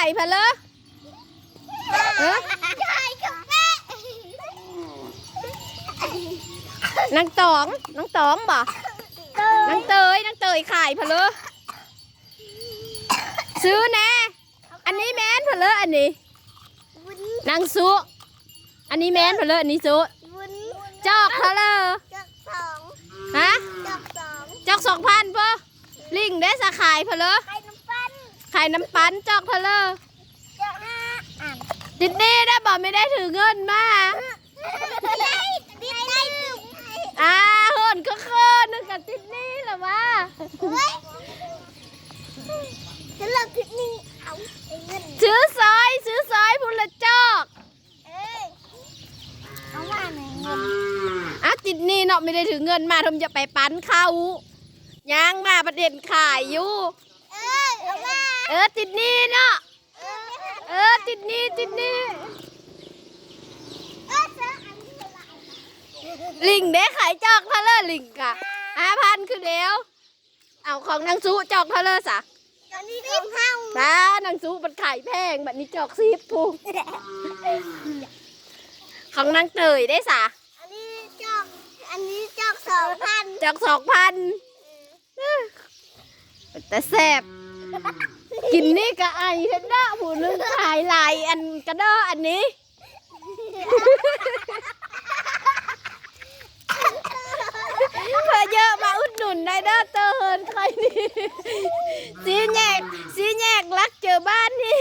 ายพะเลนางตองบ่นางเตยขายพะเลซื้อแน่อันนี้แมนพะเลอันนี้นางซุอันนี้แมนพะเลอันนี้ซุจอกพะเลฮะจอก2,000ป่ะลิงได้สาขายพะเลขายน้ำปั้นจอกพะเลติดนี่ได้บอกไม่ได้ถือเงินมาเฮิร์นก็เคิร์นนึกกับติดนี่หรอวะซื้อซอยพุ่นละจอกติดนี่เนาะไม่ได้ถือเงินมาทำจะไปปั้นเขาย่างมาประเด็นขายอยู่ติดนี่เนาะติดนี่ลิงได้ขายจอกทะเลลิงกะ5,000คือเดียวเอาของนางซูจอกทะเลสะนางซูมันขายแพงแบบนี้จอก10พูของนางเตยได้สะอันนี้จอก2,000จอก2,000แต่แซ่บกินนี่กะไอเห็นด้าผู้นึงขายลายอันกระด้ออันนี้เพื่อเยอะมาอุดหนุนได้เด้อเตินใครนี่สีแยกรักเจอบ้านนี่